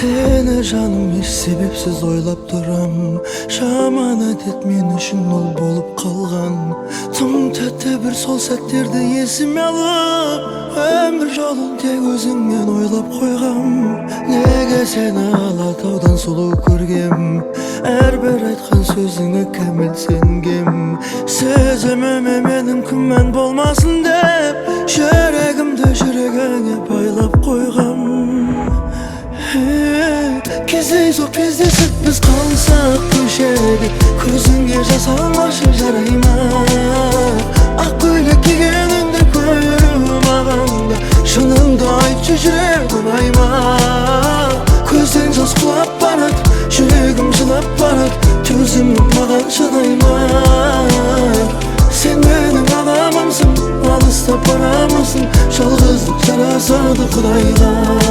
Seni canım hiç sebepsiz oylap duram. Şamanet et men üçün ol bolup kalgan. Tım tete bir sol setlerdi esime alıp ömür jolun tek özüңmen oylap koygam. Nege seni Alataudan sulu көргем. Her bir aytkan sözüңe kämil sengem. Sözümüme menim kümmen bolmasın dep Yüregimde yüreğine baylap koygam. Кездей зор кездесіп біз қалсақ көшеде Көзіңе жас алмашы жарайма. Ақ көйлек кигеніңді көріп мағанда Шыныңды айтшы жүрегім айма. Көзден жас құлап барады, жүрегім жылап барады. Төзімім маған шыдаймай. Сен менің адамымсың, алыстап барамысың. Жалғыздық жарасады Құдайға.